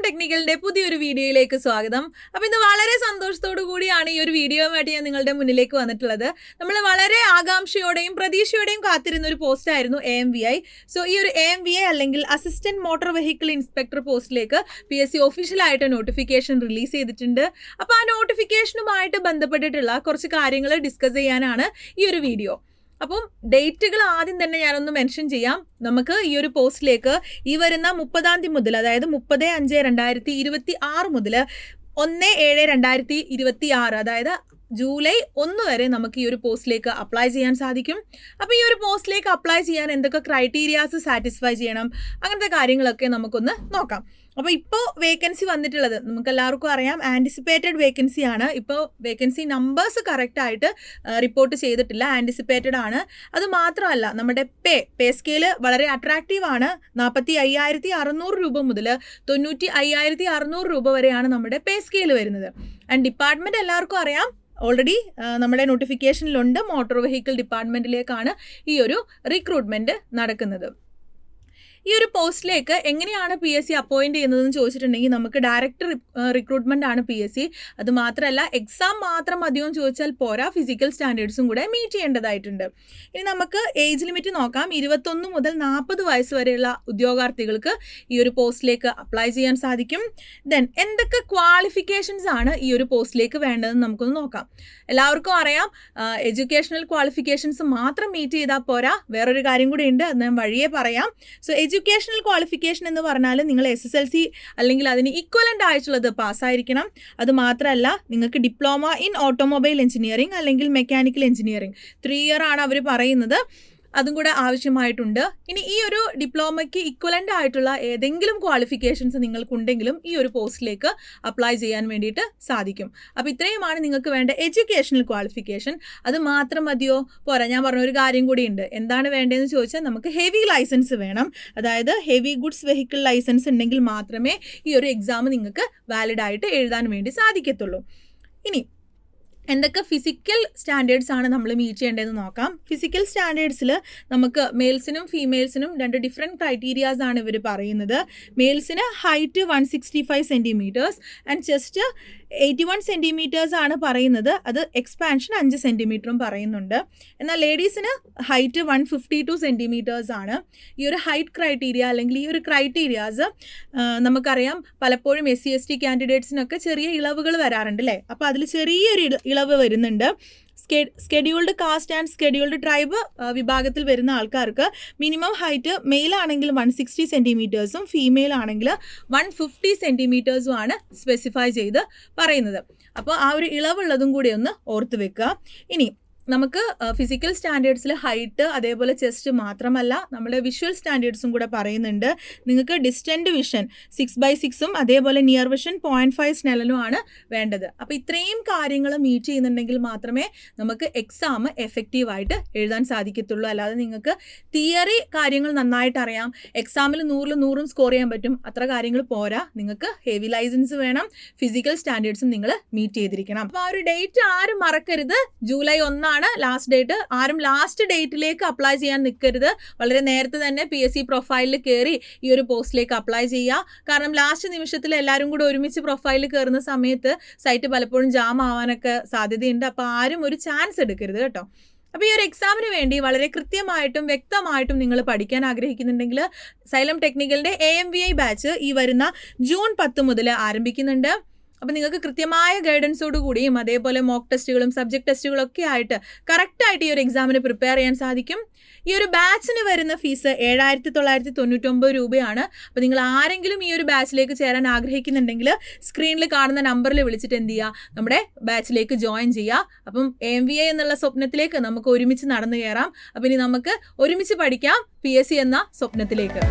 ടെക്നിക്കലിന്റെ പുതിയൊരു വീഡിയോയിലേക്ക് സ്വാഗതം. അപ്പോൾ ഇന്ന് വളരെ സന്തോഷത്തോടു കൂടിയാണ് ഈ ഒരു വീഡിയോയുമായിട്ട് ഞാൻ നിങ്ങളുടെ മുന്നിലേക്ക് വന്നിട്ടുള്ളത്. നമ്മൾ വളരെ ആകാംക്ഷയോടെയും പ്രതീക്ഷയോടെയും കാത്തിരുന്ന ഒരു പോസ്റ്റ് ആയിരുന്നു AMVI. സോ ഈ ഒരു AMVI അല്ലെങ്കിൽ അസിസ്റ്റന്റ് മോട്ടോർ വെഹിക്കിൾ ഇൻസ്പെക്ടർ പോസ്റ്റിലേക്ക് PSC ഒഫീഷ്യലായിട്ട് നോട്ടിഫിക്കേഷൻ റിലീസ് ചെയ്തിട്ടുണ്ട്. അപ്പോൾ ആ നോട്ടിഫിക്കേഷനുമായിട്ട് ബന്ധപ്പെട്ടിട്ടുള്ള കുറച്ച് കാര്യങ്ങൾ ഡിസ്കസ് ചെയ്യാനാണ് ഈ ഒരു വീഡിയോ. അപ്പം ഡേറ്റുകൾ ആദ്യം തന്നെ ഞാനൊന്ന് മെൻഷൻ ചെയ്യാം. നമുക്ക് ഈ ഒരു പോസ്റ്റിലേക്ക് ഈ വരുന്ന 30-ാം തീയതി മുതൽ, അതായത് 30/5/2026 മുതൽ 1/7/2026, അതായത് ജൂലൈ 1 വരെ നമുക്ക് ഈ ഒരു പോസ്റ്റിലേക്ക് അപ്ലൈ ചെയ്യാൻ സാധിക്കും. അപ്പോൾ ഈ ഒരു പോസ്റ്റിലേക്ക് അപ്ലൈ ചെയ്യാൻ എന്തൊക്കെ ക്രൈറ്റീരിയാസ് സാറ്റിസ്ഫൈ ചെയ്യണം, അങ്ങനത്തെ കാര്യങ്ങളൊക്കെ നമുക്കൊന്ന് നോക്കാം. അപ്പോൾ ഇപ്പോൾ വേക്കൻസി വന്നിട്ടുള്ളത് നമുക്ക് എല്ലാവർക്കും അറിയാം, ആൻറ്റിസിപ്പേറ്റഡ് വേക്കൻസി ആണ്. ഇപ്പോൾ വേക്കൻസി നമ്പേഴ്സ് കറക്റ്റായിട്ട് റിപ്പോർട്ട് ചെയ്തിട്ടില്ല, ആൻറ്റിസിപ്പേറ്റഡ് ആണ്. അത് മാത്രമല്ല, നമ്മുടെ പേ സ്കെയില് വളരെ അട്രാക്റ്റീവ് ആണ്. 45,600 രൂപ മുതൽ 95,600 രൂപ വരെയാണ് നമ്മുടെ പേ സ്കെയിൽ വരുന്നത്. ആൻഡ് ഡിപ്പാർട്ട്മെൻറ്റ് എല്ലാവർക്കും അറിയാം, ഓൾറെഡി നമ്മുടെ നോട്ടിഫിക്കേഷനിലുണ്ട്. മോട്ടോർ വെഹിക്കിൾ ഡിപ്പാർട്ട്മെൻറ്റിലേക്കാണ് ഈ ഒരു റിക്രൂട്ട്മെൻറ്റ് നടക്കുന്നത്. ഈ ഒരു പോസ്റ്റിലേക്ക് എങ്ങനെയാണ് PSC അപ്പോയിൻറ്റ് ചെയ്യുന്നതെന്ന് ചോദിച്ചിട്ടുണ്ടെങ്കിൽ നമുക്ക് ഡയറക്റ്റ് റിക്രൂട്ട്മെൻ്റ് ആണ് PSC. അത് മാത്രമല്ല, എക്സാം മാത്രം മതിയോ ചോദിച്ചാൽ പോരാ, ഫിസിക്കൽ സ്റ്റാൻഡേർഡ്സും കൂടെ മീറ്റ് ചെയ്യേണ്ടതായിട്ടുണ്ട്. ഇനി നമുക്ക് ഏജ് ലിമിറ്റ് നോക്കാം. 21 മുതൽ 40 വയസ്സ് വരെയുള്ള ഉദ്യോഗാർത്ഥികൾക്ക് ഈ ഒരു പോസ്റ്റിലേക്ക് അപ്ലൈ ചെയ്യാൻ സാധിക്കും. ദെൻ എന്തൊക്കെ ക്വാളിഫിക്കേഷൻസ് ആണ് ഈ ഒരു പോസ്റ്റിലേക്ക് വേണ്ടതെന്ന് നമുക്കൊന്ന് നോക്കാം. എല്ലാവർക്കും അറിയാം, എഡ്യൂക്കേഷണൽ ക്വാളിഫിക്കേഷൻസ് മാത്രം മീറ്റ് ചെയ്താൽ പോരാ, വേറൊരു കാര്യം കൂടി ഉണ്ട്, അത് ഞാൻ വഴിയേ പറയാം. സോ എഡ്യൂക്കേഷണൽ ക്വാളിഫിക്കേഷൻ എന്ന് പറഞ്ഞാൽ നിങ്ങൾ SSLC അല്ലെങ്കിൽ അതിന് ഇക്വലൻ്റ് ആയിട്ടുള്ളത് പാസ്സായിരിക്കണം. അത് മാത്രമല്ല, നിങ്ങൾക്ക് ഡിപ്ലോമ ഇൻ ഓട്ടോമൊബൈൽ എഞ്ചിനീയറിംഗ് അല്ലെങ്കിൽ മെക്കാനിക്കൽ എഞ്ചിനീയറിംഗ് 3 ഇയർ ആണ് അവർ പറയുന്നത്, അതും കൂടെ ആവശ്യമായിട്ടുണ്ട്. ഇനി ഈ ഒരു ഡിപ്ലോമയ്ക്ക് ഇക്വലൻ്റ് ആയിട്ടുള്ള ഏതെങ്കിലും ക്വാളിഫിക്കേഷൻസ് നിങ്ങൾക്കുണ്ടെങ്കിലും ഈ ഒരു പോസ്റ്റിലേക്ക് അപ്ലൈ ചെയ്യാൻ വേണ്ടിയിട്ട് സാധിക്കും. അപ്പോൾ ഇത്രയുമാണ് നിങ്ങൾക്ക് വേണ്ട എഡ്യൂക്കേഷണൽ ക്വാളിഫിക്കേഷൻ. അത് മാത്രം മതിയോ പോരാ, ഞാൻ പറഞ്ഞ ഒരു കാര്യം കൂടിയുണ്ട്. എന്താണ് വേണ്ടതെന്ന് ചോദിച്ചാൽ നമുക്ക് ഹെവി ലൈസൻസ് വേണം. അതായത് ഹെവി ഗുഡ്സ് വെഹിക്കിൾ ലൈസൻസ് ഉണ്ടെങ്കിൽ മാത്രമേ ഈ ഒരു എക്സാം നിങ്ങൾക്ക് വാലിഡ് ആയിട്ട് എഴുതാൻ വേണ്ടി സാധിക്കത്തുള്ളൂ. ഇനി എന്തൊക്കെ ഫിസിക്കൽ സ്റ്റാൻഡേർഡ്സ് ആണ് നമ്മൾ മീറ്റ് ചെയ്യേണ്ടതെന്ന് നോക്കാം. ഫിസിക്കൽ സ്റ്റാൻഡേർഡ്സിൽ നമുക്ക് മെയിൽസിനും ഫീമെയിൽസിനും 2 ഡിഫറെൻറ്റ് ക്രൈറ്റീരിയാസ് ആണ് ഇവർ പറയുന്നത്. മെയിൽസിന് height 165 centimetres and chest 81 centimetres ആണ് പറയുന്നത്. അത് എക്സ്പാൻഷൻ 5 സെൻറ്റിമീറ്ററും പറയുന്നുണ്ട്. എന്നാൽ ലേഡീസിന് ഹൈറ്റ് 152 സെൻറ്റിമീറ്റേഴ്സ് ആണ്. ഈ ഒരു ഹൈറ്റ് ക്രൈറ്റീരിയ അല്ലെങ്കിൽ ഈ ഒരു ക്രൈറ്റീരിയാസ് നമുക്കറിയാം, പലപ്പോഴും SC ST കാൻഡിഡേറ്റ്സിനൊക്കെ ചെറിയ ഇളവുകൾ വരാറുണ്ട് അല്ലേ. അപ്പോൾ അതിൽ ചെറിയൊരു ഇളവ് വരുന്നുണ്ട്. Scheduled caste and scheduled tribe വിഭാഗത്തിൽ വരുന്ന ആൾക്കാർക്ക് മിനിമം ഹൈറ്റ് മെയിൽ ആണെങ്കിൽ 160 സെൻറ്റിമീറ്റേഴ്സും ഫീമെയിൽ ആണെങ്കിൽ 150 സെൻറ്റിമീറ്റേഴ്സും ആണ് സ്പെസിഫൈ ചെയ്ത് പറയുന്നത്. അപ്പോൾ ആ ഒരു ഇളവുള്ളതും കൂടി ഒന്ന് ഓർത്ത് വെക്കുക. ഇനി നമുക്ക് ഫിസിക്കൽ സ്റ്റാൻഡേർഡ്സിൽ ഹൈറ്റ് അതേപോലെ ചെസ്റ്റ് മാത്രമല്ല, നമ്മുടെ വിഷ്വൽ സ്റ്റാൻഡേർഡ്സും കൂടെ പറയുന്നുണ്ട്. നിങ്ങൾക്ക് ഡിസ്റ്റൻറ്റ് വിഷൻ 6/6 അതേപോലെ നിയർ വിഷൻ 0.5 സ്നെല്ലനും ആണ് വേണ്ടത്. അപ്പോൾ ഇത്രയും കാര്യങ്ങൾ മീറ്റ് ചെയ്യുന്നുണ്ടെങ്കിൽ മാത്രമേ നമുക്ക് എക്സാം എഫക്റ്റീവായിട്ട് എഴുതാൻ സാധിക്കത്തുള്ളൂ. അല്ലാതെ നിങ്ങൾക്ക് തിയറി കാര്യങ്ങൾ നന്നായിട്ട് അറിയാം, എക്സാമിൽ 100-ൽ 100 സ്കോർ ചെയ്യാൻ പറ്റും, അത്ര കാര്യങ്ങൾ പോരാ. നിങ്ങൾക്ക് ഹെവി ലൈസൻസ് വേണം, ഫിസിക്കൽ സ്റ്റാൻഡേർഡ്സും നിങ്ങൾ മീറ്റ് ചെയ്തിരിക്കണം. അപ്പോൾ ആ ഒരു ഡേറ്റ് ആരും മറക്കരുത്. July 1 last date. ആരും ലാസ്റ്റ് ഡേറ്റിലേക്ക് അപ്ലൈ ചെയ്യാൻ നിൽക്കരുത്. വളരെ നേരത്തെ തന്നെ PSC പ്രൊഫൈലിൽ കയറി ഈ ഒരു പോസ്റ്റിലേക്ക് അപ്ലൈ ചെയ്യുക. കാരണം ലാസ്റ്റ് നിമിഷത്തിൽ എല്ലാവരും കൂടെ ഒരുമിച്ച് പ്രൊഫൈലിൽ കയറുന്ന സമയത്ത് സൈറ്റ് പലപ്പോഴും ജാം ആവാനൊക്കെ സാധ്യതയുണ്ട്. അപ്പോൾ ആരും ഒരു ചാൻസ് എടുക്കരുത് കേട്ടോ. അപ്പോൾ ഈ ഒരു എക്സാമിന് വേണ്ടി വളരെ കൃത്യമായിട്ടും വ്യക്തമായിട്ടും നിങ്ങൾ പഠിക്കാൻ ആഗ്രഹിക്കുന്നുണ്ടെങ്കിൽ സൈലം ടെക്നിക്കലിൻ്റെ AMVI ബാച്ച് ഈ വരുന്ന ജൂൺ 10 മുതൽ ആരംഭിക്കുന്നുണ്ട്. അപ്പോൾ നിങ്ങൾക്ക് കൃത്യമായ ഗൈഡൻസോട് കൂടിയും അതേപോലെ മോക്ക് ടെസ്റ്റുകളും സബ്ജക്ട് ടെസ്റ്റുകളൊക്കെ ആയിട്ട് കറക്റ്റായിട്ട് ഈ ഒരു എക്സാമിന് പ്രിപ്പയർ ചെയ്യാൻ സാധിക്കും. ഈ ഒരു ബാച്ചിന് വരുന്ന ഫീസ് 7,999 രൂപയാണ്. അപ്പോൾ നിങ്ങൾ ആരെങ്കിലും ഈ ഒരു ബാച്ചിലേക്ക് ചേരാൻ ആഗ്രഹിക്കുന്നുണ്ടെങ്കിൽ സ്ക്രീനിൽ കാണുന്ന നമ്പറിൽ വിളിച്ചിട്ട് എന്ത് ചെയ്യുക, നമ്മുടെ ബാച്ചിലേക്ക് ജോയിൻ ചെയ്യുക. അപ്പം AMVI എന്നുള്ള സ്വപ്നത്തിലേക്ക് നമുക്ക് ഒരുമിച്ച് നടന്നു കയറാം. അപ്പോൾ ഇനി നമുക്ക് ഒരുമിച്ച് പഠിക്കാം PSC എന്ന സ്വപ്നത്തിലേക്ക്.